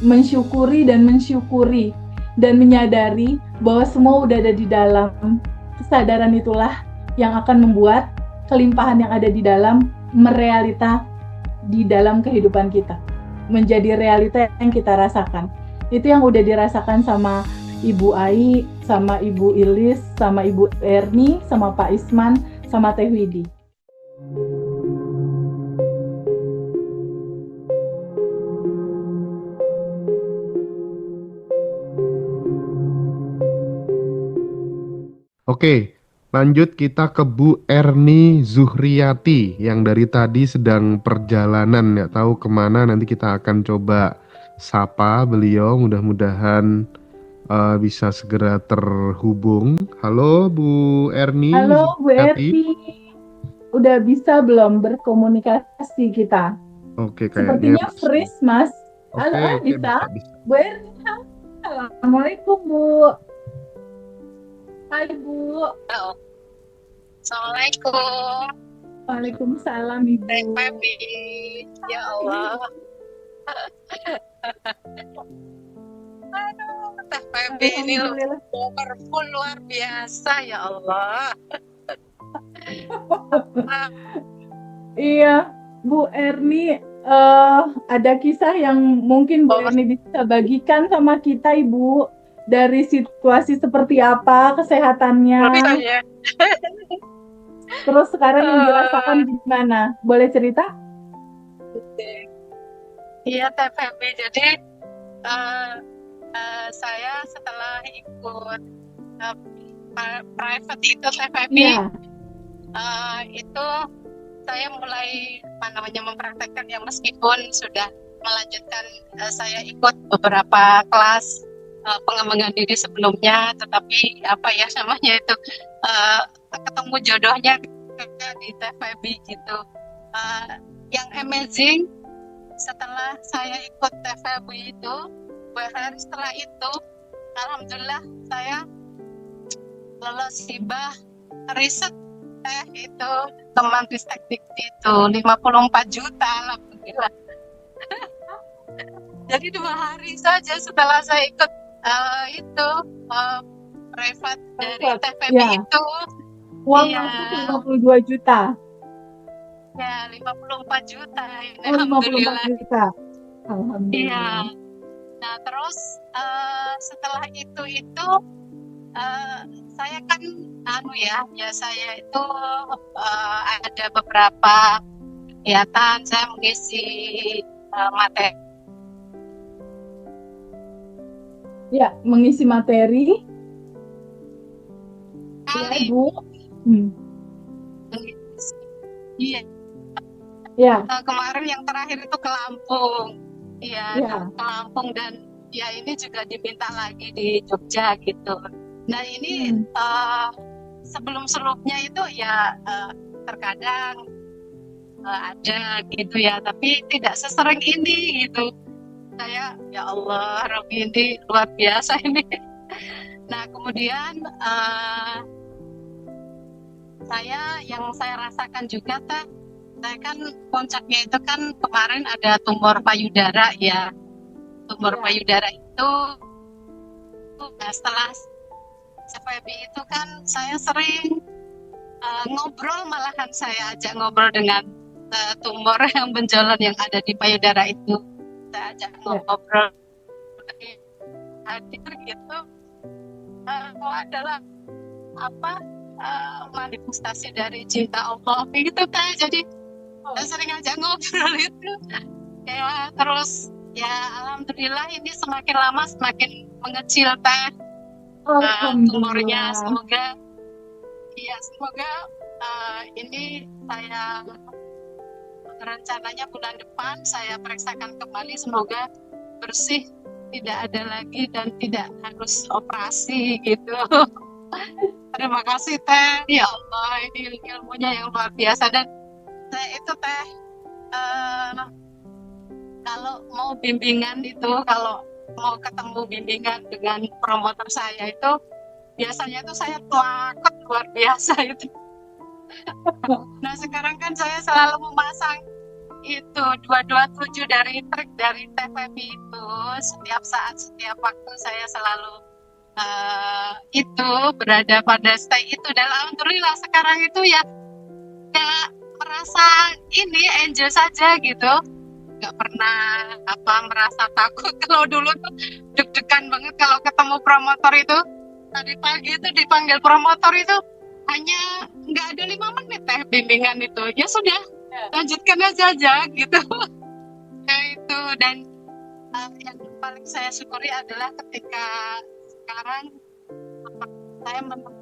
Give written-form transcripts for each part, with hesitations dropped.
mensyukuri dan menyadari bahwa semua udah ada di dalam. Kesadaran itulah yang akan membuat kelimpahan yang ada di dalam merealita di dalam kehidupan kita, menjadi realita yang kita rasakan. Itu yang udah dirasakan sama Ibu Ai, sama Ibu Ilis, sama Ibu Erni, sama Pak Isman, sama Teh Widi. Oke, lanjut kita ke Bu Erni Zuhriyati yang dari tadi sedang perjalanan, nggak tahu kemana. Nanti kita akan coba sapa beliau, mudah-mudahan bisa segera terhubung. Halo Bu Erni Halo Bu Zuhriyati. Erni, udah bisa belum berkomunikasi kita? Oke, kayaknya Sepertinya freeze Mas. Halo, oke, bisa? bisa. Bu Erni, Assalamualaikum Bu. Hai Bu. Halo. Assalamualaikum. Waalaikumsalam Ibu. Teh Febi. Ya Allah. Aduh, Teh Febi ini powerful luar biasa, ya Allah. Iya, Bu Erni, ada kisah yang mungkin Bu Erni bisa bagikan sama kita, Ibu, dari situasi seperti apa kesehatannya. Ya. Terus sekarang yang dirasakan gimana? Boleh cerita? Iya, Teh Febi. Jadi saya setelah ikut private itu, Teh Febi, itu saya mulai mempraktekkan yang meskipun sudah melanjutkan, saya ikut beberapa kelas pengembangan diri sebelumnya, tetapi namanya itu ketemu jodohnya di TVB gitu. Yang amazing setelah saya ikut TVB itu, bahkan setelah itu alhamdulillah saya lolos hibah riset itu teman ristek dikti itu 54 juta alhamdulillah. Jadi 2 hari saja setelah saya ikut privat dari TVB itu uang masuk 52 juta. Ya, 54 juta. Alhamdulillah. 54 juta. Alhamdulillah. Iya. Nah, terus setelah itu saya kan saya itu ada beberapa kegiatan, saya mengisi materi. Ya, mengisi materi. Ya, Bu. Iya. Ya. Kemarin yang terakhir itu ke Lampung. Iya, ke Lampung, dan ya ini juga diminta lagi di Jogja gitu. Nah ini sebelumnya itu ya terkadang ada gitu ya, tapi tidak sesering ini gitu. Saya, ya Allah, Rabbi ini luar biasa ini. Nah kemudian yang saya rasakan juga saya kan puncaknya itu kan kemarin ada tumor payudara ya. Tumor payudara itu, setelah CVB itu kan saya sering ngobrol, malahan saya ajak ngobrol dengan tumor yang benjolan yang ada di payudara itu. Saya ajak ngobrol, hadir gitu. Adalah manifestasi dari cinta Allah gitu kan. Jadi saya sering ajak ngobrol itu. Ya, terus ya alhamdulillah ini semakin lama semakin mengecil tumornya. Semoga ini saya rencananya bulan depan saya periksakan kembali, semoga bersih, tidak ada lagi dan tidak harus operasi gitu. Terima kasih Teh, ya Allah, ini ilmunya yang luar biasa. Dan saya itu Teh, kalau mau bimbingan itu, kalau mau ketemu bimbingan dengan promotor saya itu, biasanya itu saya takut luar biasa itu. Nah sekarang kan saya selalu memasang itu 227 dari trik dari TVB itu setiap saat setiap waktu saya selalu itu berada pada stay itu, dan alhamdulillah sekarang itu ya merasa ini enjoy saja gitu, nggak pernah merasa takut. Kalau dulu tuh deg-degan banget kalau ketemu promotor itu. Tadi pagi itu dipanggil promotor itu hanya nggak ada 5 menit bimbingan itu, ya sudah lanjutkan aja gitu. Ya itu, dan yang paling saya syukuri adalah ketika sekarang saya menemukan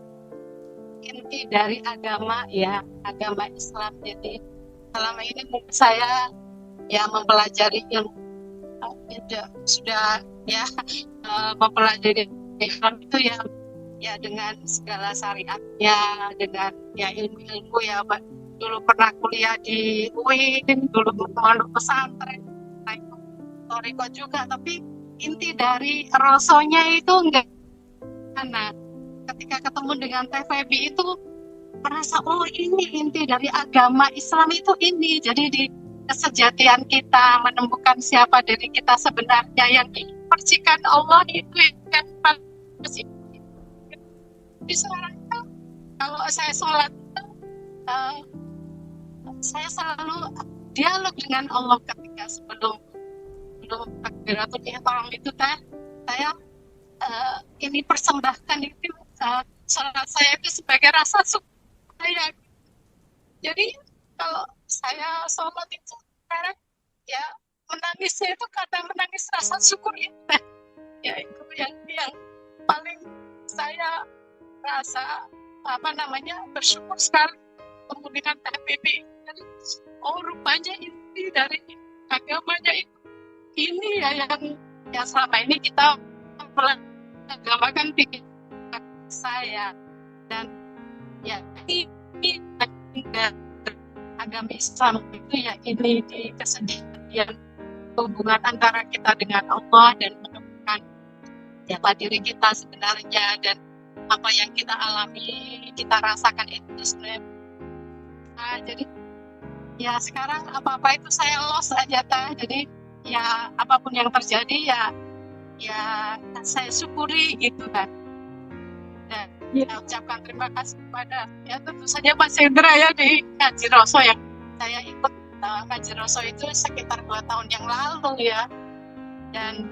inti dari agama Islam. Jadi selama ini mungkin saya mempelajari ilmu sudah mempelajari Islam itu ya dengan segala syariatnya, dengan ilmu-ilmu dulu pernah kuliah di UI, dulu pondok pesantren, Toriko juga, tapi inti dari rasonya itu enggak. Karena ketika ketemu dengan TVB itu merasa ini inti dari agama Islam itu ini. Jadi di kesejatian kita menemukan siapa diri kita sebenarnya yang dipercikan Allah itu yang paling di sekarang kalau saya sholat saya selalu dialog dengan Allah ketika sebelum takbiratul ihram itu saya ini persembahkan itu sholat saya itu sebagai rasa syukur saya. Jadi kalau saya sholat itu sekarang menangisnya itu karena menangis rasa syukur itu itu yang paling saya rasa bersyukur sekali ketemu dengan TVB. Jadi, rupanya inti dari agamanya itu ini yang selama ini kita agamakan pikir saya, dan ini agama Islam itu ini di kesedihan hubungan antara kita dengan Allah dan menemukan siapa diri kita sebenarnya, dan apa yang kita alami, kita rasakan itu sebenarnya. Jadi sekarang apa-apa itu saya lost aja jadi apapun yang terjadi saya syukuri gitu kan. Dan ucapkan terima kasih kepada tentu saja Mas Hendra di Ngaji Roso yang saya ikut Ngaji Roso itu sekitar 2 tahun yang lalu dan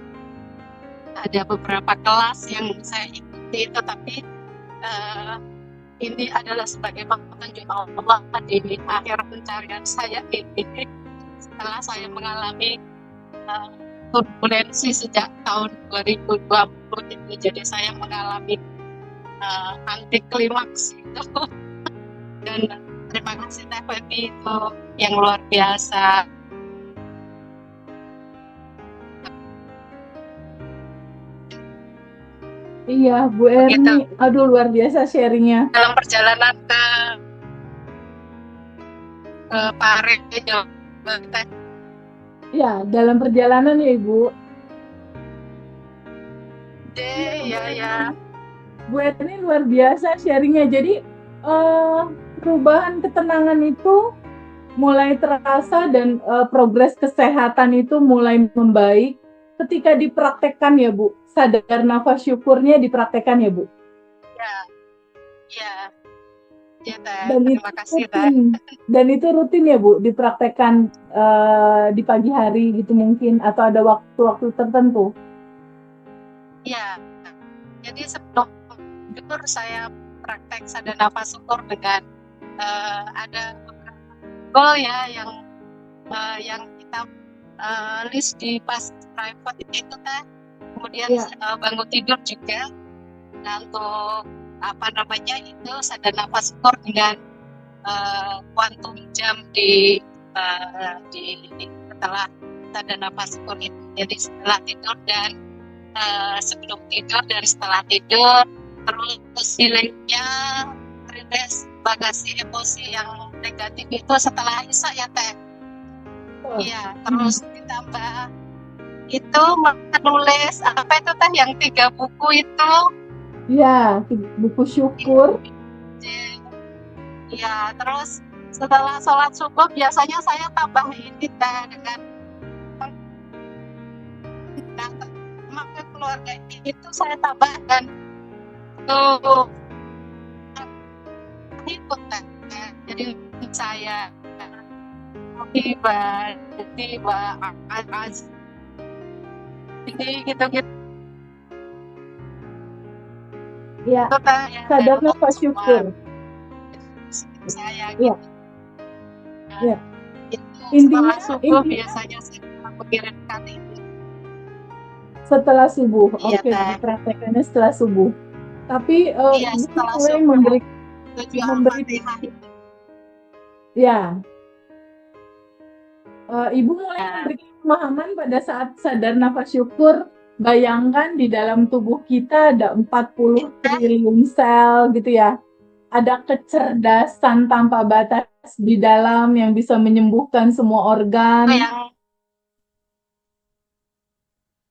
ada beberapa kelas yang saya ikuti, tetapi ini adalah sebagai petunjuk Allah di akhir pencarian saya ini setelah saya mengalami turbulensi sejak tahun 2020 itu. Jadi saya mengalami anti klimaks itu dan terima kasih TVB itu yang luar biasa. Iya, Bu Erni, aduh luar biasa sharingnya. Dalam perjalanan ke Pare, ya, dalam perjalanan ya Ibu. Ya. Bu Erni luar biasa sharingnya. Jadi perubahan ketenangan itu mulai terasa dan progres kesehatan itu mulai membaik ketika dipraktekkan ya Bu. Sadar nafas syukurnya dipraktekkan ya Bu. Ya, dan terima kasih Dan itu rutin ya Bu, dipraktekkan di pagi hari gitu mungkin, atau ada waktu-waktu tertentu? Ya, jadi sebelum tidur saya praktek sadar nafas syukur dengan ada beberapa goal yang kita list di pas private itu kemudian bangun tidur juga. Nah, untuk itu sadar nafas syukur dengan kuantum jam di setelah sadar nafas syukur itu. Jadi setelah tidur dan sebelum tidur dan setelah tidur, terus healingnya release bagasi emosi yang negatif itu setelah isya ya Teh. Iya, terus ditambah itu menulis itu Teh yang 3 buku itu. Ya, buku syukur. Ya, terus Setelah sholat subuh biasanya saya tambah ini dengan maka keluarga itu saya tambah dan tuh ikut jadi saya tiba jadi gitu Ya, sadar nafas syukur. Saya Ya. gitu. Ya. Intinya subuh biasanya saya mengirimkan itu. Setelah subuh, Iya, oke, dipraktekannya setelah subuh. Tapi setelah mulai subuh memberi Al-Fatihah. Ya, Ibu mulai memberikan pemahaman pada saat sadar nafas syukur. Bayangkan di dalam tubuh kita ada 40 triliun sel gitu ya. Ada kecerdasan tanpa batas di dalam yang bisa menyembuhkan semua organ.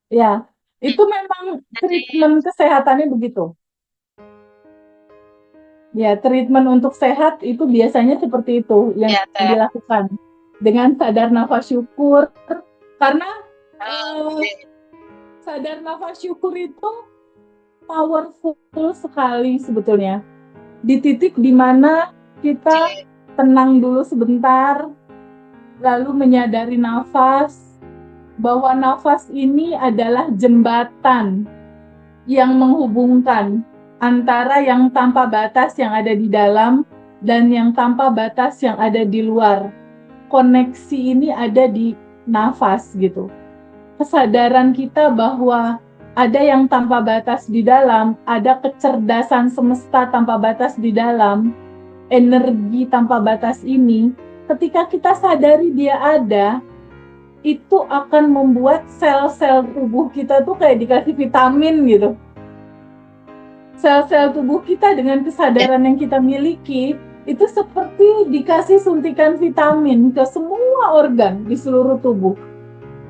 Ya, itu memang treatment kesehatannya begitu. Ya, treatment untuk sehat itu biasanya seperti itu yang dilakukan dengan sadar nafas syukur. Karena sadar nafas syukur itu powerful sekali sebetulnya. Di titik di mana kita tenang dulu sebentar, lalu menyadari nafas, bahwa nafas ini adalah jembatan yang menghubungkan antara yang tanpa batas yang ada di dalam dan yang tanpa batas yang ada di luar. Koneksi ini ada di nafas gitu. Kesadaran kita bahwa ada yang tanpa batas di dalam, ada kecerdasan semesta tanpa batas di dalam, energi tanpa batas ini, ketika kita sadari dia ada, itu akan membuat sel-sel tubuh kita tuh kayak dikasih vitamin gitu. Sel-sel tubuh kita dengan kesadaran yang kita miliki, itu seperti dikasih suntikan vitamin ke semua organ di seluruh tubuh.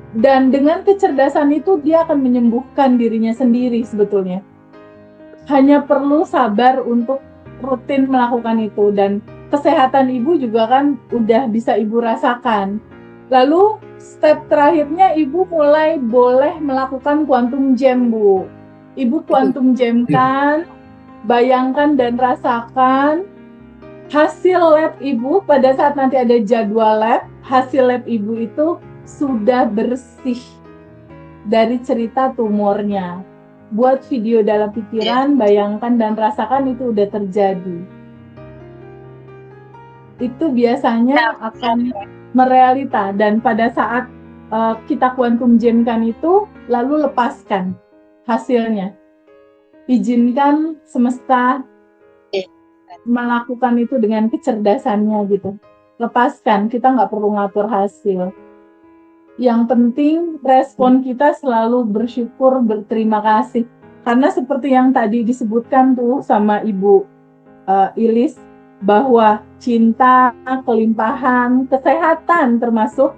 Dan dengan kecerdasan itu dia akan menyembuhkan dirinya sendiri sebetulnya. Hanya perlu sabar untuk rutin melakukan itu, dan kesehatan ibu juga kan udah bisa ibu rasakan. Lalu step terakhirnya ibu mulai boleh melakukan quantum jam, Bu. Ibu quantum jamkan, bayangkan dan rasakan hasil lab ibu pada saat nanti ada jadwal lab, hasil lab ibu itu sudah bersih dari cerita tumornya. Buat video dalam pikiran, bayangkan dan rasakan itu udah terjadi. Itu biasanya akan merealita, dan pada saat kita quantum jamkan itu, lalu lepaskan hasilnya. Izinkan semesta melakukan itu dengan kecerdasannya gitu. Lepaskan, kita nggak perlu ngatur hasil. Yang penting respon kita selalu bersyukur, berterima kasih. Karena seperti yang tadi disebutkan tuh sama Ibu Ilis, bahwa cinta, kelimpahan, kesehatan termasuk,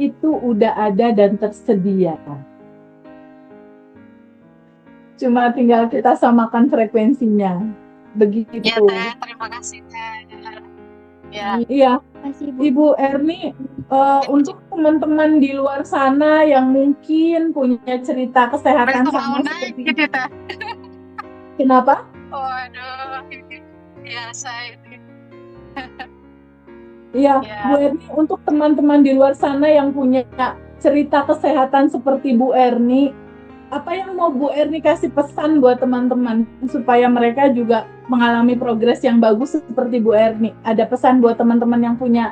itu udah ada dan tersedia. Cuma tinggal kita samakan frekuensinya. Begitu. Ya, terima kasih. Ya. Iya, Ibu Erni, untuk teman-teman di luar sana yang mungkin punya cerita kesehatan sama seperti gitu, Kenapa? Waduh, biasa itu. Iya, Bu Erni, untuk teman-teman di luar sana yang punya cerita kesehatan seperti Bu Erni, apa yang mau Bu Erni kasih pesan buat teman-teman supaya mereka juga mengalami progres yang bagus seperti Bu Erni? Ada pesan buat teman-teman yang punya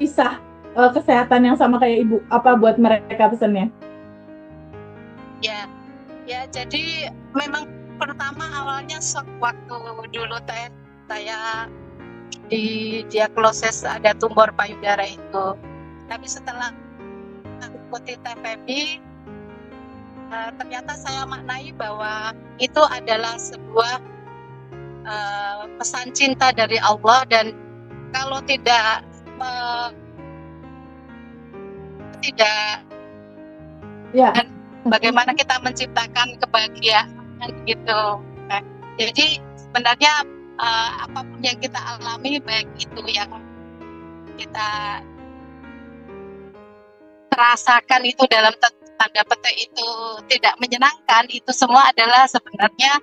kisah kesehatan yang sama kayak Ibu, apa buat mereka pesannya? Ya, jadi memang pertama awalnya waktu dulu saya didiagnosis ada tumor payudara itu. Tapi setelah ikuti TPP, ternyata saya maknai bahwa itu adalah sebuah pesan cinta dari Allah, dan kalau tidak dan bagaimana kita menciptakan kebahagiaan gitu. Jadi sebenarnya apapun yang kita alami, baik itu yang kita rasakan itu dalam tanda petik itu tidak menyenangkan, itu semua adalah sebenarnya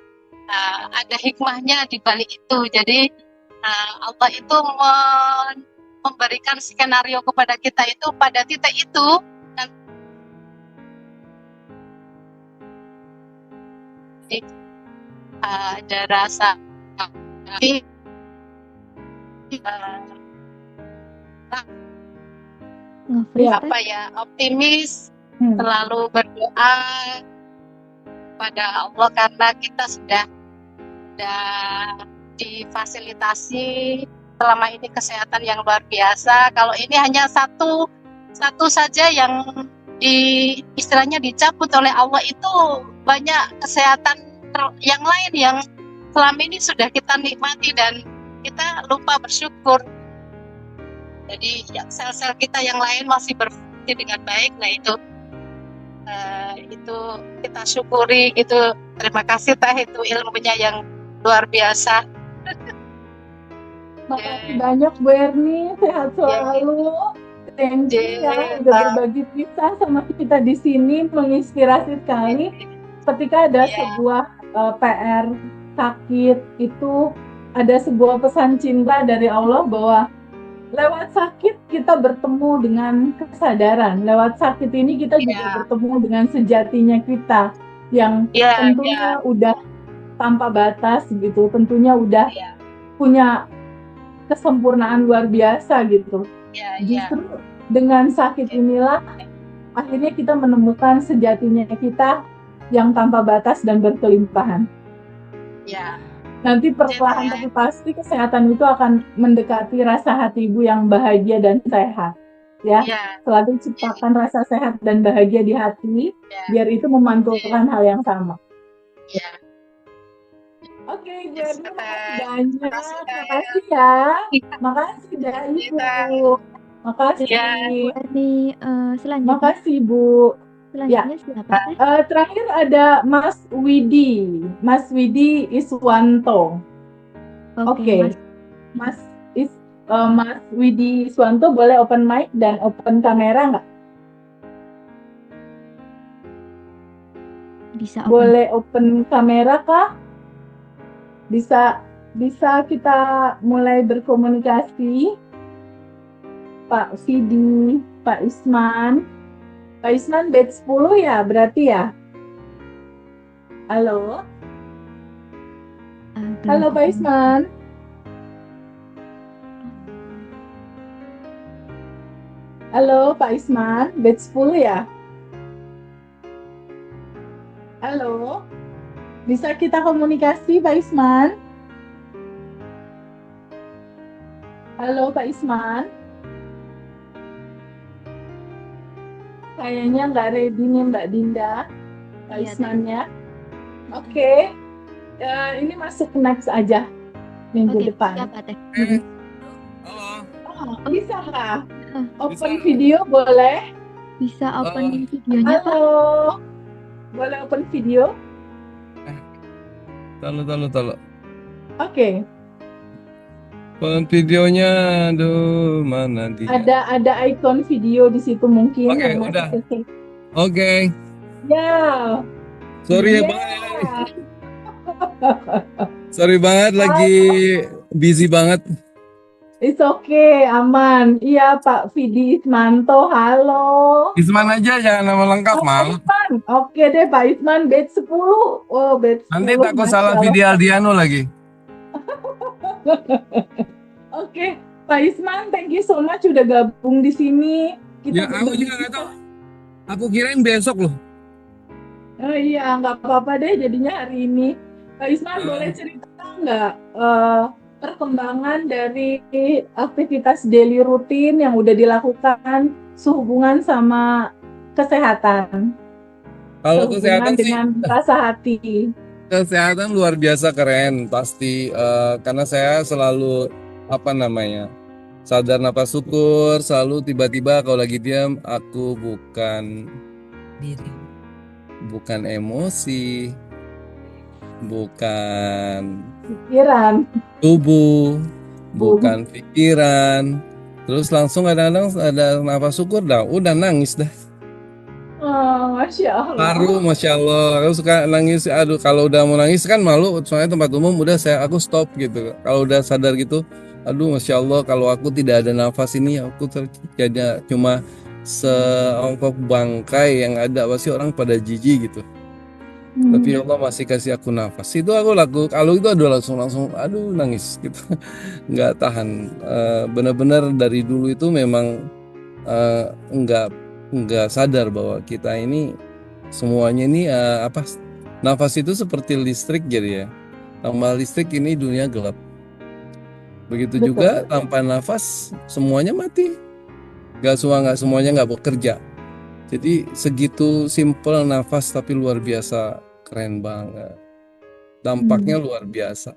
ada hikmahnya di balik itu. Jadi Allah itu memberikan skenario kepada kita itu pada titik itu, dan ada rasa apa ya, optimis, selalu berdoa pada Allah karena kita sudah difasilitasi selama ini kesehatan yang luar biasa. Kalau ini hanya satu saja yang istilahnya dicabut oleh Allah, itu banyak kesehatan yang lain yang selama ini sudah kita nikmati dan kita lupa bersyukur. Jadi sel-sel kita yang lain masih berfungsi dengan baik. Nah itu kita syukuri gitu. Terima kasih Teh, itu ilmunya yang luar biasa. Makasih banyak Bu Erni, sehat selalu. Thank you ya udah berbagi kisah sama kita di sini, menginspirasi sekali. Ketika ada sebuah PR sakit, itu ada sebuah pesan cinta dari Allah bahwa lewat sakit kita bertemu dengan kesadaran. Lewat sakit ini kita juga bertemu dengan sejatinya kita yang tentunya udah tanpa batas gitu. Tentunya udah punya kesempurnaan luar biasa gitu. Justru dengan sakit inilah akhirnya kita menemukan sejatinya kita yang tanpa batas dan berkelimpahan. Nanti perlahan tapi pasti kesehatan itu akan mendekati rasa hati ibu yang bahagia dan sehat. Selalu ciptakan rasa sehat dan bahagia di hati, biar itu memantulkan hal yang sama. Oke, jadi banyak. Makasih ya. Makasih dah Ibu. Makasih. Selanjutnya. Makasih Bu. Selanjutnya siapa? Terakhir ada Mas Widi Iswanto. Oke. Mas Widi Iswanto boleh open mic dan open kamera nggak? Bisa. Boleh open kamera kah? Bisa kita mulai berkomunikasi. Pak Vidi, Pak Isman, batch 10 ya berarti ya? Halo? Halo Pak Isman. Halo Pak Isman, batch 10 ya? Halo? Bisa kita komunikasi Pak Isman? Halo Pak Isman? Kayaknya nggak ready nih Mbak Dinda, Pak Ismannya. Oke. Ini masuk next aja minggu depan. Siapa Teh? Oh, bisa nggak? Open video boleh? Bisa open videonya Pak? Halo. Boleh open video? Talo. Oke. Open videonya, aduh mana dia? Ada ikon video di situ mungkin. Oke, udah. Oke. Ya. Sorry banget. Sorry banget lagi busy banget. It's okay, aman. Iya Pak Vidi Ismanto, halo. Isman aja, jangan nama lengkap mal. Oke deh Pak Isman, batch 10. Oh, batch 10. Nanti takut salah Vidi Aldiano lagi. Oke, Pak Isman, thank you so much udah gabung di sini. Aku juga nggak tahu. Aku kirain besok loh. Oh iya, nggak apa-apa deh jadinya hari ini. Pak Isman boleh cerita nggak perkembangan dari aktivitas daily rutin yang udah dilakukan sehubungan sama kesehatan? Kalau kesehatan dengan rasa hati. Kesehatan luar biasa keren pasti karena saya selalu sadar nafas syukur, selalu tiba-tiba kalau lagi diam aku bukan emosi, bukan pikiran. tubuh, Bu. bukan pikiran. Terus langsung kadang-kadang ada nafas syukur dah, udah nangis dah. Oh, Masya Allah. Baru Masya Allah, aku suka nangis. Aduh, kalau udah mau nangis kan malu, soalnya tempat umum udah aku stop gitu. Kalau udah sadar gitu, aduh Masya Allah, kalau aku tidak ada nafas ini, aku jadi cuma seongkok bangkai yang ada, pasti orang pada jijik gitu. Tapi Allah masih kasih aku nafas. Itu aku laku. Kalau itu aduh langsung, aduh nangis gitu. Nggak tahan. Benar-benar dari dulu itu memang nggak sadar bahwa kita ini semuanya ini nafas itu seperti listrik jadi ya. Tanpa listrik ini dunia gelap. Begitu Betul. juga tanpa nafas semuanya mati. Nggak semuanya nggak bekerja. Jadi segitu simple nafas tapi luar biasa keren banget. Dampaknya luar biasa.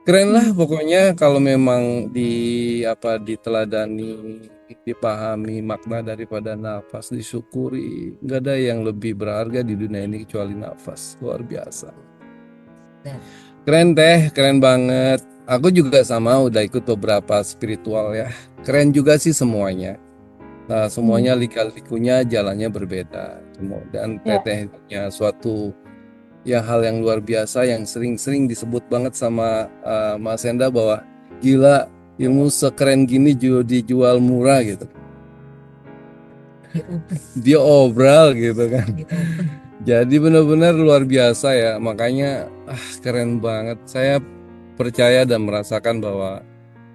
Keren lah pokoknya kalau memang diteladani, dipahami makna daripada nafas, disyukuri. Nggak ada yang lebih berharga di dunia ini kecuali nafas. Luar biasa. Keren Teh, keren banget. Aku juga sama udah ikut beberapa spiritual ya. Keren juga sih semuanya. Nah, semuanya lika-likunya jalannya berbeda. Dan Teteh punya suatu hal yang luar biasa yang sering-sering disebut banget sama Mas Enda bahwa gila ilmu sekeren gini juga dijual murah gitu. Dia obral gitu kan. Jadi benar-benar luar biasa ya. Makanya keren banget. Saya percaya dan merasakan bahwa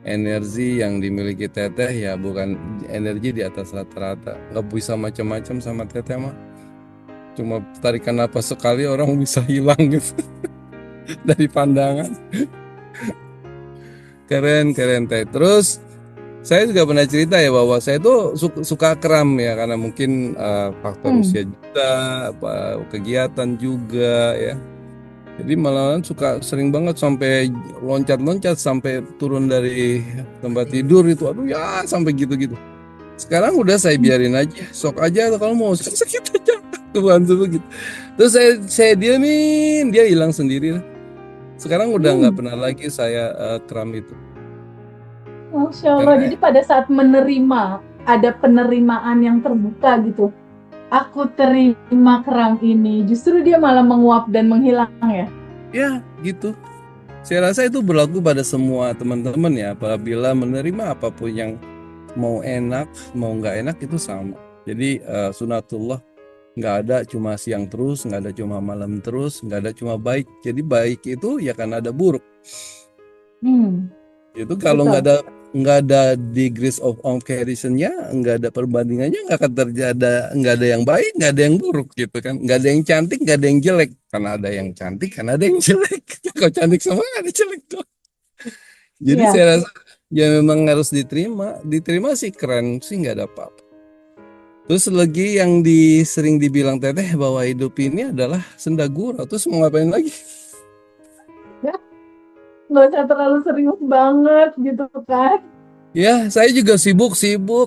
energi yang dimiliki Teteh ya bukan energi di atas rata-rata. Nggak bisa macam-macam sama Teteh mah. Cuma tarikan napas sekali orang bisa hilang gitu dari pandangan. Keren Teh. Terus saya juga pernah cerita ya bahwa saya tuh suka kram ya karena mungkin faktor usia juga, kegiatan juga ya. Jadi malahan suka sering banget sampai loncat-loncat sampai turun dari tempat tidur itu, aduh ya sampai gitu-gitu. Sekarang udah saya biarin aja, sok aja kalau mau sakit aja, kebantu begitu. Terus saya diamin, dia hilang sendiri. Sekarang udah nggak pernah lagi saya kram itu. Masya Allah. Jadi pada saat menerima, ada penerimaan yang terbuka gitu. Aku terima kram ini, justru dia malah menguap dan menghilang ya? Ya gitu. Saya rasa itu berlaku pada semua teman-teman ya. Apabila menerima apapun yang mau enak, mau nggak enak itu sama. Jadi sunatullah nggak ada cuma siang terus, nggak ada cuma malam terus, nggak ada cuma baik. Jadi baik itu ya kan ada buruk. Itu kalau nggak ada degrees of comparison-nya, nggak ada perbandingannya, nggak akan terjadi, nggak ada yang baik, nggak ada yang buruk gitu kan, nggak ada yang cantik, nggak ada yang jelek, karena ada yang cantik, karena ada yang jelek. Kalau cantik semua ada jelek tuh. Jadi saya rasa ya memang harus diterima sih keren sih nggak ada apa-apa. Terus lagi yang sering dibilang Teteh bahwa hidup ini adalah senda gurau, terus mau ngapain lagi? Nggak usah terlalu serius banget gitu kan. Ya, saya juga sibuk.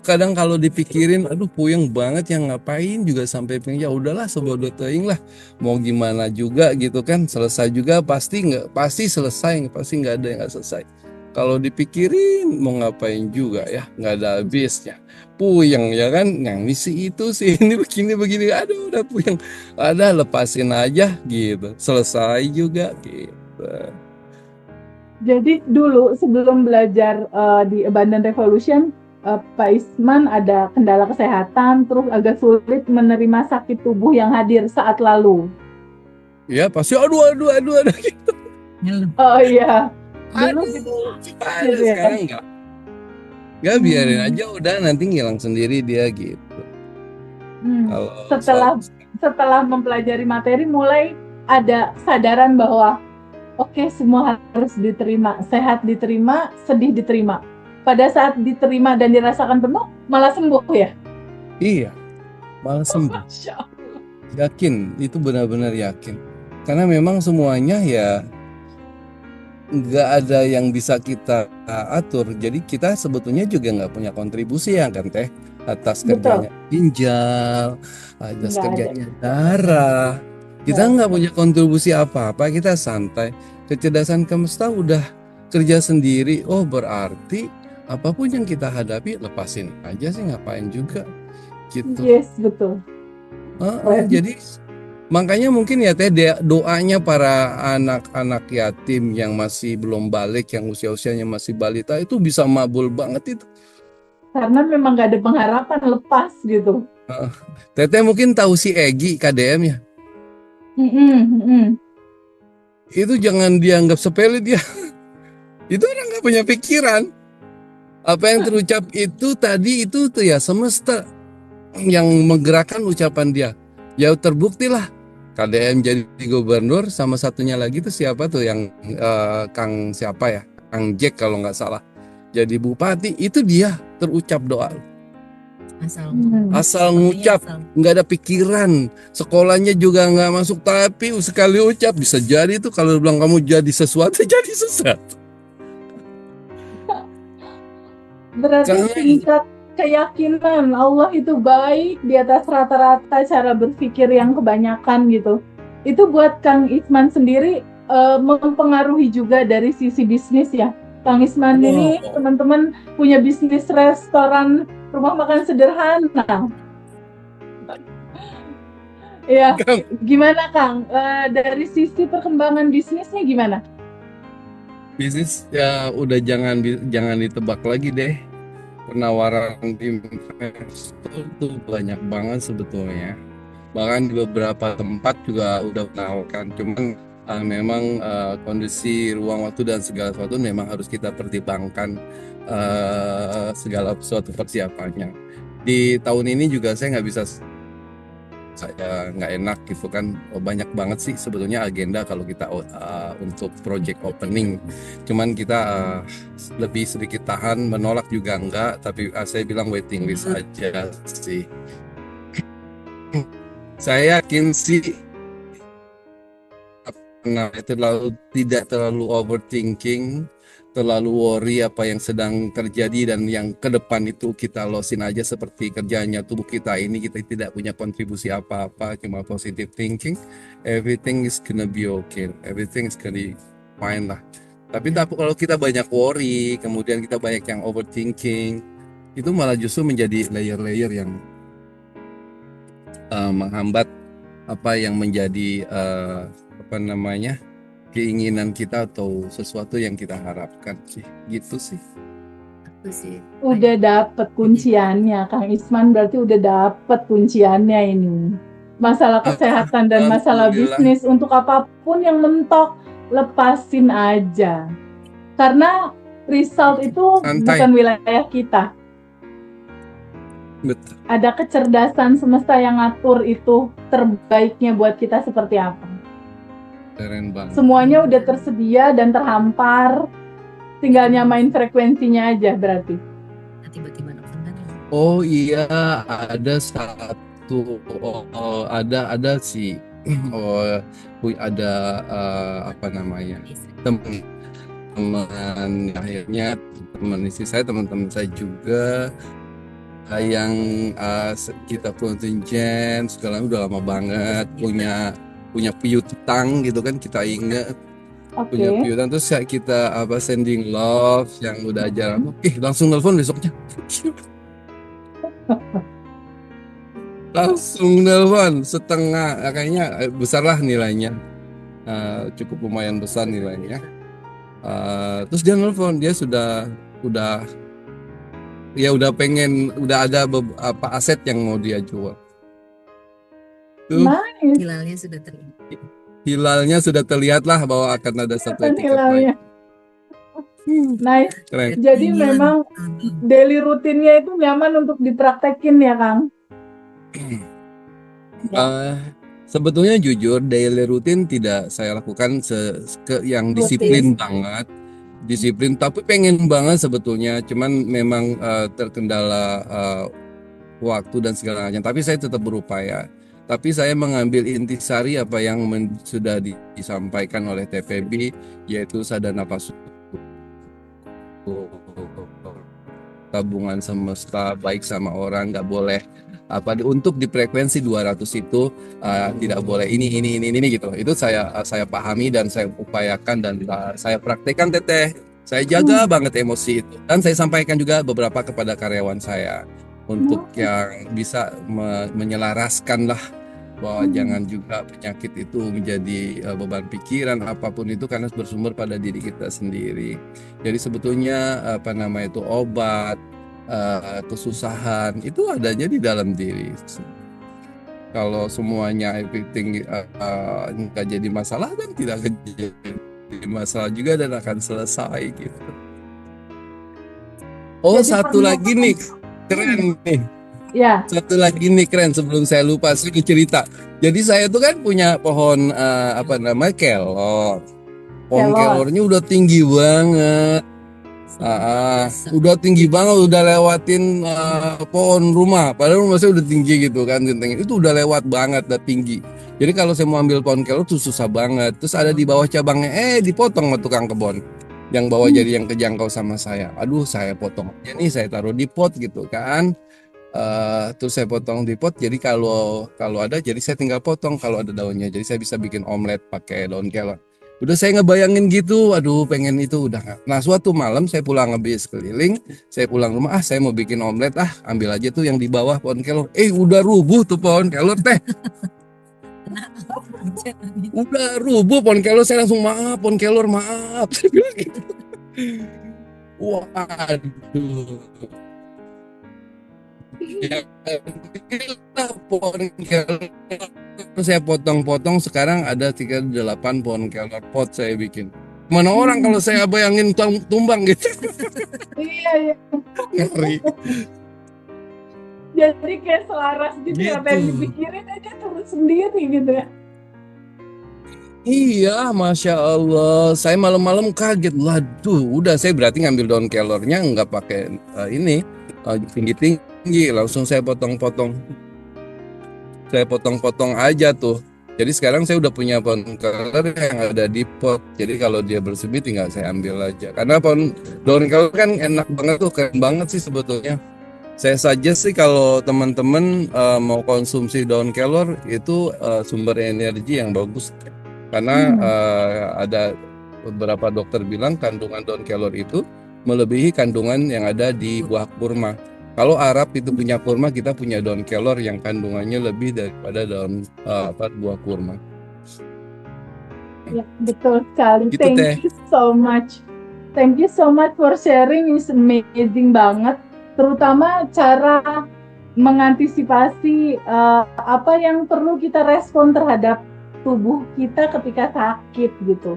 Kadang kalau dipikirin, aduh puyeng banget yang ngapain juga sampai pengen ya udahlah sebodoh teuing lah. Mau gimana juga gitu kan, selesai juga pasti selesai, pasti nggak ada yang nggak selesai. Kalau dipikirin mau ngapain juga ya, nggak ada habisnya. Puyeng ya kan, yang misi itu sih ini begini, aduh udah puyeng. Ada lepasin aja gitu, selesai juga gitu. Jadi dulu sebelum belajar di Abundant Revolution, Pak Isman ada kendala kesehatan, terus agak sulit menerima sakit tubuh yang hadir saat lalu. Ya pasti aduh gitu. Oh iya. Dulu gitu. Sekarang enggak biarin aja udah nanti ngilang sendiri dia gitu. Setelah mempelajari materi mulai ada kesadaran bahwa oke, semua harus diterima, sehat diterima, sedih diterima. Pada saat diterima dan dirasakan penuh, malah sembuh ya? Iya, malah sembuh. Yakin, itu benar-benar yakin. Karena memang semuanya ya nggak ada yang bisa kita atur. Jadi kita sebetulnya juga nggak punya kontribusi ya kan Teh? Atas kerjanya ginjal, atas kerjanya darah, Kita nggak punya kontribusi apa-apa, kita santai. Kecerdasan semesta udah kerja sendiri. Oh, berarti apapun yang kita hadapi lepasin aja sih, ngapain juga gitu. Yes, betul. Jadi makanya mungkin ya teh doanya para anak-anak yatim yang masih belum balik, yang usia-usianya masih balita itu bisa mabul banget itu. Karena memang gak ada pengharapan lepas gitu. Teteh mungkin tahu si Egi KDM ya. Itu jangan dianggap sepele dia. Itu orang nggak punya pikiran. Apa yang terucap itu tadi itu tuh ya semesta yang menggerakkan ucapan dia. Ya terbuktilah KDM jadi gubernur, sama satunya lagi tuh siapa tuh yang Kang siapa ya? Kang Jack kalau nggak salah. Jadi bupati, itu dia terucap doa. Asal ngucap, nggak ada pikiran. Sekolahnya juga nggak masuk, tapi sekali ucap bisa jadi tuh. Kalau bilang kamu jadi sesuatu, jadi sesuatu. Berarti tingkat keyakinan Allah itu baik di atas rata-rata cara berpikir yang kebanyakan gitu. Itu buat Kang Isman sendiri mempengaruhi juga dari sisi bisnis ya. Kang Isman ini teman-teman punya bisnis restoran, rumah makan sederhana. Ya, gimana Kang? Dari sisi perkembangan bisnisnya gimana? Bisnis ya udah jangan ditebak lagi deh. Penawaran investor tuh banyak banget sebetulnya. Bahkan di beberapa tempat juga udah menawarkan. Cuman memang kondisi ruang waktu dan segala sesuatu memang harus kita pertimbangkan segala sesuatu persiapannya. Di tahun ini juga saya nggak enak gitu kan, banyak banget sih sebetulnya agenda kalau kita untuk project opening. Cuman kita lebih sedikit tahan, menolak juga enggak, tapi saya bilang waiting list aja sih. Saya yakin sih tidak terlalu overthinking, terlalu worry apa yang sedang terjadi, dan yang ke depan itu kita losin aja seperti kerjanya tubuh kita ini. Kita tidak punya kontribusi apa-apa, cuma positive thinking, everything is gonna be okay, everything is gonna be fine lah. Tapi kalau kita banyak worry, kemudian kita banyak yang overthinking, itu malah justru menjadi layer-layer yang menghambat apa yang menjadi keinginan kita atau sesuatu yang kita harapkan sih, gitu sih. Udah dapet kunciannya Kang Isman, berarti udah dapet kunciannya ini. Masalah kesehatan dan masalah bisnis, untuk apapun yang mentok, lepasin aja. Karena result itu bukan wilayah kita. Betul. Ada kecerdasan semesta yang ngatur itu terbaiknya buat kita seperti apa. Keren banget. Semuanya udah tersedia dan terhampar, tinggal nyamain frekuensinya aja berarti. Oh iya, ada satu, ada sih, ada teman akhirnya teman istri saya, teman-teman saya juga yang kita kontingen segala udah lama banget punya piutang gitu kan, kita ingat punya piutang, terus kita sending love yang udah jarang, langsung nelfon besoknya. Langsung nelfon setengah, kayaknya besar lah nilainya, cukup lumayan besar nilainya. Terus dia nelfon, dia udah pengen, udah ada beberapa aset yang mau dia jual. Nice. Hilalnya sudah terlihat lah bahwa akan ada satu etiket baik. Nice. Keren. Jadi memang daily rutinnya itu nyaman untuk dipraktekin ya Kang? Sebetulnya jujur daily rutin tidak saya lakukan yang disiplin banget. Disiplin, tapi pengen banget sebetulnya, cuman memang terkendala waktu dan segala macam. Tapi saya tetap berupaya. Tapi saya mengambil intisari apa yang sudah disampaikan oleh TPB, yaitu sadar nafas, tabungan semesta baik sama orang, nggak boleh untuk di frekuensi 200 itu tidak boleh ini gitu. Itu saya pahami dan saya upayakan dan saya praktekkan Teteh. Saya jaga banget emosi itu dan saya sampaikan juga beberapa kepada karyawan saya untuk yang bisa menyelaraskan lah bahwa jangan juga penyakit itu menjadi beban pikiran apapun itu karena bersumber pada diri kita sendiri. Jadi sebetulnya obat kesusahan itu adanya di dalam diri. Kalau semuanya everything nggak jadi masalah dan tidak jadi masalah juga dan akan selesai gitu. Oh, Jadi satu lagi nih keren nih. Ya, Satu lagi nih keren sebelum saya lupa saya cerita. Jadi saya tuh kan punya pohon kelor. Pohon kelornya udah tinggi banget. Udah tinggi banget, udah lewatin pohon rumah. Padahal rumah saya udah tinggi gitu kan, itu udah lewat banget, udah tinggi. Jadi kalau saya mau ambil pohon kelor tuh susah banget. Terus ada di bawah cabangnya, dipotong sama tukang kebon. Yang bawah jadi yang kejangkau sama saya. Aduh, saya potong aja nih, saya taruh di pot gitu kan. Terus saya potong di pot. Jadi kalau ada, jadi saya tinggal potong kalau ada daunnya. Jadi saya bisa bikin omelet pakai daun kelor. Udah saya ngebayangin gitu, aduh pengen itu udah gak. Nah suatu malam saya pulang habis keliling, saya pulang rumah, saya mau bikin omelet, ambil aja tuh yang di bawah pohon kelor. Udah rubuh tuh pohon kelor teh. Udah rubuh pohon kelor, saya langsung maaf pohon kelor maaf. Saya bilang gitu. Waduh. Ya, pohon kelor saya potong-potong sekarang ada 38 pohon kelor pot saya bikin. Mana orang kalau saya bayangin tumbang gitu. Iya. Ngeri. Jadi kayak selaras gitu ya, apa yang dipikirin aja turun sendiri gitu ya. Iya, Masya Allah. Saya malam-malam kaget. Waduh, udah saya berarti ngambil daun kelornya nggak pakai tinggi-tinggi. Langsung saya potong-potong. Saya potong-potong aja tuh. Jadi sekarang saya udah punya pohon kelor yang ada di pot. Jadi kalau dia bersemi tinggal saya ambil aja. Karena daun kelor kan enak banget tuh, keren banget sih sebetulnya. Saya suggest sih kalau teman-teman mau konsumsi daun kelor itu sumber energi yang bagus. Karena ada beberapa dokter bilang kandungan daun kelor itu melebihi kandungan yang ada di buah kurma. Kalau Arab itu punya kurma, kita punya daun kelor yang kandungannya lebih daripada daun buah kurma. Ya, betul sekali. Gitu, Thank you so much. Thank you so much for sharing, is amazing banget. Terutama cara mengantisipasi apa yang perlu kita respon terhadap tubuh kita ketika sakit gitu.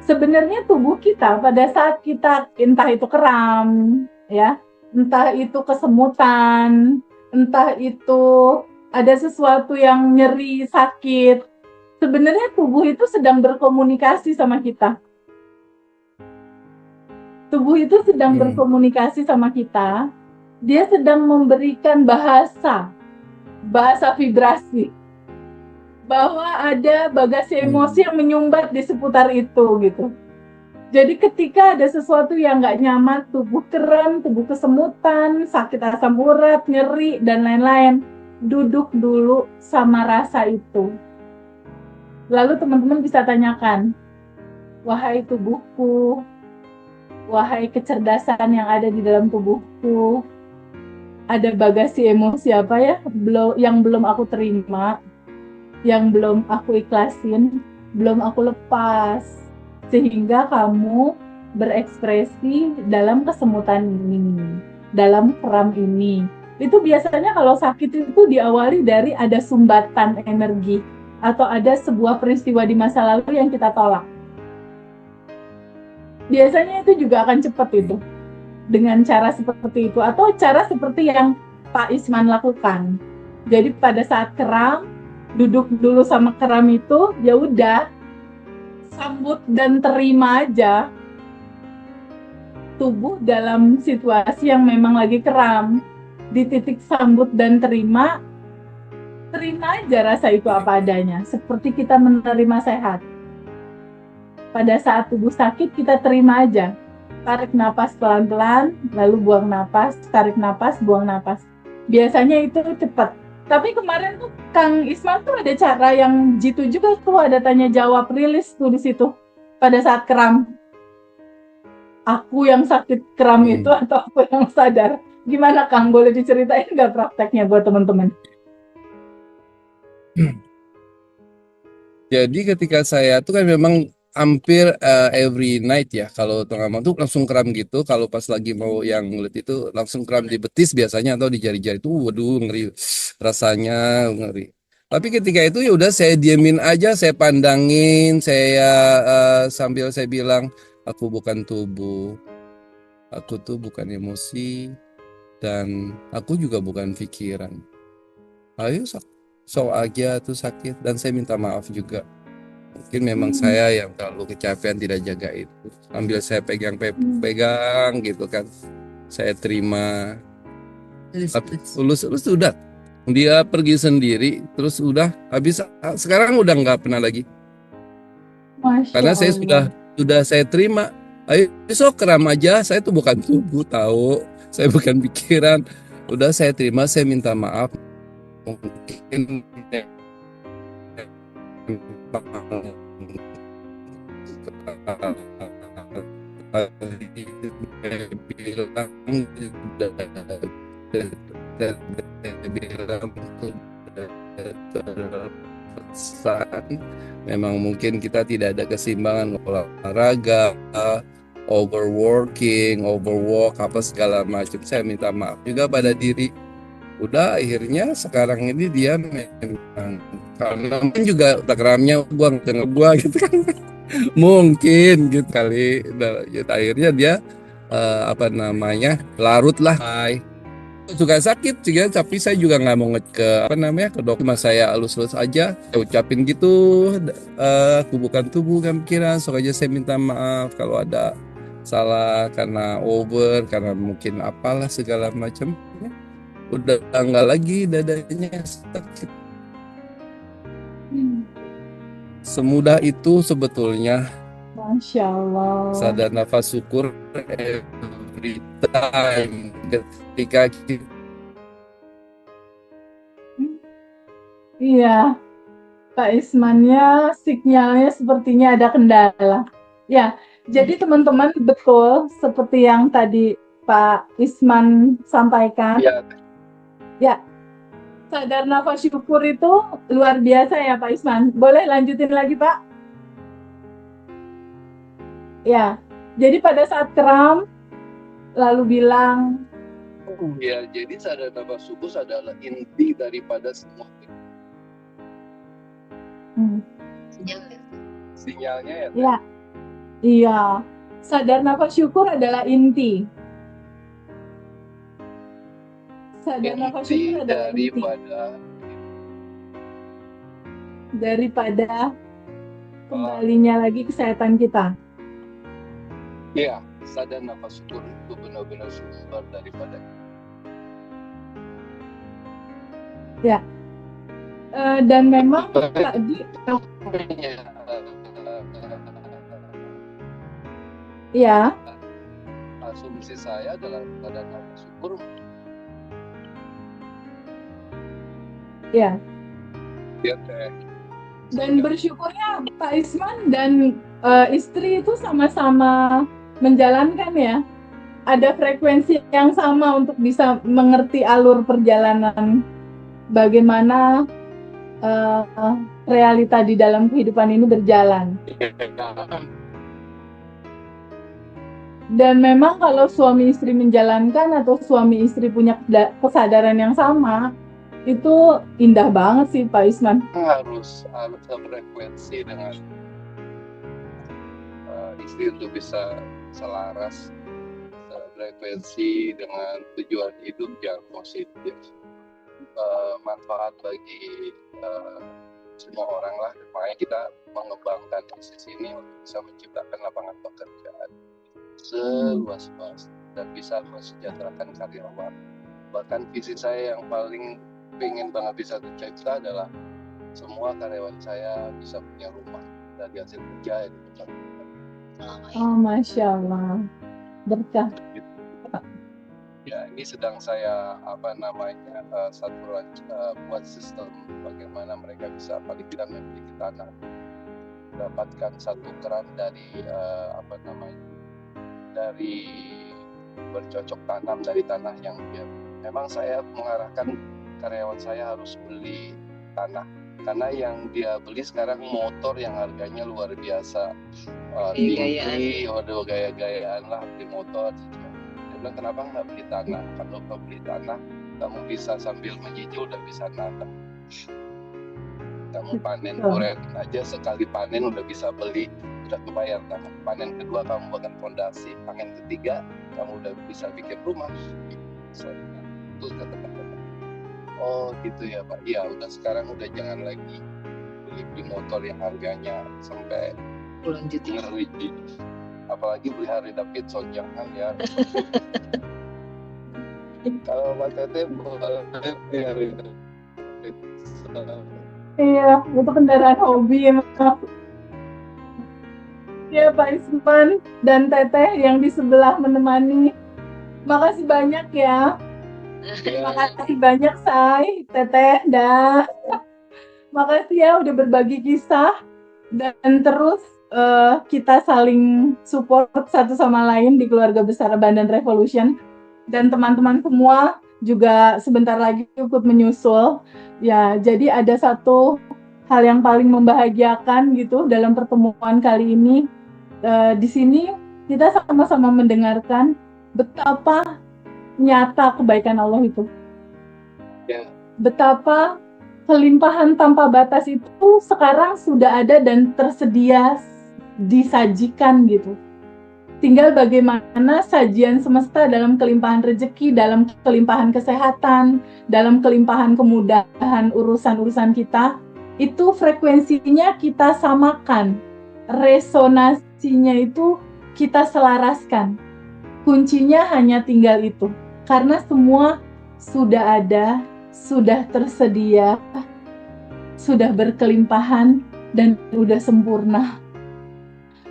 Sebenarnya tubuh kita pada saat kita entah itu kram, ya, entah itu kesemutan, entah itu ada sesuatu yang nyeri, sakit, sebenarnya tubuh itu sedang berkomunikasi sama kita. Tubuh itu sedang berkomunikasi sama kita. Dia sedang memberikan bahasa vibrasi. Bahwa ada bagasi emosi yang menyumbat di seputar itu gitu. Jadi ketika ada sesuatu yang nggak nyaman, tubuh kram, tubuh kesemutan, sakit asam urat, nyeri, dan lain-lain, duduk dulu sama rasa itu. Lalu teman-teman bisa tanyakan, wahai tubuhku, wahai kecerdasan yang ada di dalam tubuhku, ada bagasi emosi apa ya yang belum aku terima, yang belum aku ikhlasin, belum aku lepas, sehingga kamu berekspresi dalam kesemutan ini, dalam kram ini. Itu biasanya kalau sakit itu diawali dari ada sumbatan energi atau ada sebuah peristiwa di masa lalu yang kita tolak. Biasanya itu juga akan cepat itu dengan cara seperti itu atau cara seperti yang Pak Isman lakukan. Jadi pada saat kram, duduk dulu sama kram itu, ya udah sambut dan terima aja tubuh dalam situasi yang memang lagi kram. Di titik sambut dan terima aja rasa itu apa adanya, seperti kita menerima sehat. Pada saat tubuh sakit kita terima aja, tarik napas pelan-pelan, lalu buang napas, tarik napas, buang napas. Biasanya itu cepat. Tapi kemarin tuh Kang Isman tuh ada cara yang jitu juga tuh, ada tanya jawab rilis tuh di situ pada saat kram. Aku yang sakit kram itu atau aku yang sadar? Gimana Kang? Boleh diceritain nggak prakteknya buat teman-teman? Jadi ketika saya tuh kan memang hampir every night ya, kalau tengah malam tuh langsung kram gitu. Kalau pas lagi mau yang ngulit itu langsung kram di betis biasanya atau di jari-jari itu, waduh ngeri rasanya, ngeri. Tapi ketika itu ya udah saya diemin aja, saya pandangin, saya sambil saya bilang, aku bukan tubuh, aku tuh bukan emosi, dan aku juga bukan pikiran. Ayo sok aja tuh sakit, dan saya minta maaf juga. Mungkin memang saya yang terlalu kecapean tidak jaga itu. Ambil saya pegang gitu kan. Saya terima. Tapi lulus udah. Dia pergi sendiri, terus udah habis. Sekarang udah nggak pernah lagi. Masya Karena saya Allah. sudah saya terima. Ayo besok kram aja. Saya tuh bukan tubuh tahu. Saya bukan pikiran. Udah saya terima. Saya minta maaf. Mungkin memang mungkin kita tidak ada keseimbangan olahraga, overworking, overwork apa segala macam. Saya minta maaf juga pada diri. Udah akhirnya sekarang ini dia memang karena mungkin juga Instagramnya gua gitu kan mungkin gitu kali. Nah, akhirnya dia apa namanya larut lah. Juga sakit juga, tapi saya juga nggak mau ke apa namanya ke dokter. Cuma saya halus-halus aja, saya ucapin gitu, aku bukan tubuh kan pikiran, sok aja saya minta maaf kalau ada salah karena over, karena mungkin apalah segala macam. Udah nggak lagi dadanya sakit. Semudah itu sebetulnya. Masya Allah. Sadar nafas syukur every time ketika kita. Iya, Pak Ismannya sinyalnya sepertinya ada kendala. Ya, jadi teman-teman betul seperti yang tadi Pak Isman sampaikan. Ya, sadar nafas syukur itu luar biasa ya Pak Isman. Boleh lanjutin lagi Pak? Ya, jadi pada saat kram lalu bilang. Ya, jadi sadar nafas syukur adalah inti daripada semua. Sinyalnya ya? Ya, iya. Sadar nafas syukur adalah inti. Sadar nafas syukur adalah daripada kembalinya lagi kesehatan kita. Iya, sadar nafas syukur itu benar-benar syukur daripada. Ya. Dan memang tadi. Ya. Asumsi saya adalah sadar nafas syukur. Ya. Ya, dan bersyukurnya Pak Isman dan istri itu sama-sama menjalankan ya. Ada frekuensi yang sama untuk bisa mengerti alur perjalanan bagaimana realita di dalam kehidupan ini berjalan. Dan memang kalau suami istri menjalankan atau suami istri punya kesadaran yang sama, itu indah banget sih Pak Isman. Harus frekuensi dengan istri untuk bisa selaras, frekuensi dengan tujuan hidup yang positif, manfaat bagi semua orang lah. Makanya kita mengembangkan bisnis ini untuk bisa menciptakan lapangan pekerjaan seluas-luas dan bisa mensejahterakan karyawan. Bahkan visi saya yang paling pengen banget bisa tercipta adalah semua karyawan saya bisa punya rumah dari hasil kerja yang dikerjakan. Oh, Masya Allah. berkah. Ya, ini sedang saya buat sistem bagaimana mereka bisa paling tidak memiliki tanah, mendapatkan satu keran dari dari bercocok tanam dari tanah yang dia. Memang saya mengarahkan karyawan saya harus beli tanah karena yang dia beli sekarang motor yang harganya luar biasa tinggi, waduh gaya-gayaan lah beli motor. Dia bilang kenapa nggak beli tanah? Kalau kau beli tanah, kamu bisa sambil menyicil udah bisa nanam. Kamu panen durian aja sekali panen udah bisa beli, udah kebayar tanah. Panen kedua kamu buatkan fondasi, panen ketiga kamu udah bisa bikin rumah. Saya bilang, itu kata teman-teman. Oh gitu ya Pak. Iya udah sekarang udah jangan lagi beli motor yang harganya sampai puluhan juta. Apalagi beli Harley Davidson, jangan ya. Kalau Pak Tete boleh beli Harley Davidson. Iya, itu kendaraan hobi emang. Ya Pak Isman dan Teteh yang di sebelah menemani. Makasih banyak ya. Makasih banyak Say, Teteh, dah. Makasih ya udah berbagi kisah dan terus kita saling support satu sama lain di keluarga besar Abundant Revolution, dan teman-teman semua juga sebentar lagi ikut menyusul. Ya, jadi ada satu hal yang paling membahagiakan gitu dalam pertemuan kali ini. Di sini kita sama-sama mendengarkan betapa nyata kebaikan Allah itu. Betapa kelimpahan tanpa batas itu sekarang sudah ada dan tersedia disajikan gitu. Tinggal bagaimana sajian semesta dalam kelimpahan rezeki, dalam kelimpahan kesehatan, dalam kelimpahan kemudahan urusan-urusan kita, itu frekuensinya kita samakan, resonasinya itu kita selaraskan. Kuncinya hanya tinggal itu, karena semua sudah ada, sudah tersedia, sudah berkelimpahan, dan sudah sempurna.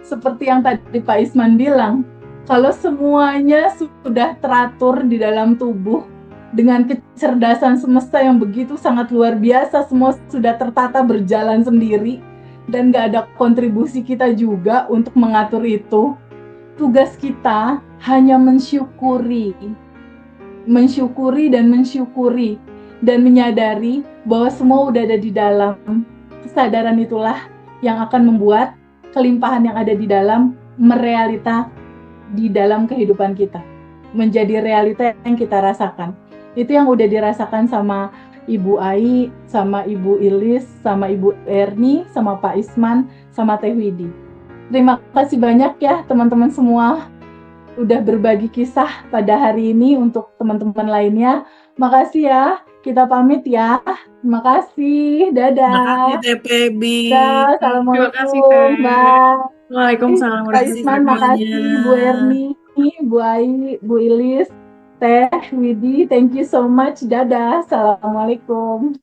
Seperti yang tadi Pak Isman bilang, kalau semuanya sudah teratur di dalam tubuh dengan kecerdasan semesta yang begitu sangat luar biasa, semua sudah tertata berjalan sendiri dan gak ada kontribusi kita juga untuk mengatur itu. Tugas kita hanya mensyukuri dan menyadari bahwa semua udah ada di dalam. Kesadaran itulah yang akan membuat kelimpahan yang ada di dalam merealita di dalam kehidupan kita, menjadi realita yang kita rasakan. Itu yang udah dirasakan sama Ibu Ai, sama Ibu Ilis, sama Ibu Erni, sama Pak Isman, sama Teh Widi. Terima kasih banyak ya teman-teman semua udah berbagi kisah pada hari ini. Untuk teman-teman lainnya, makasih ya. Kita pamit ya. Terima kasih. Dadah. Terima kasih Teh Pebi. Assalamualaikum. Terima kasih, Teh. Bye. Waalaikumsalam Pak Isman, makasih. Bu Erni, Bu Ai, Bu Ilis, Teh Widi, thank you so much. Dadah. Assalamualaikum.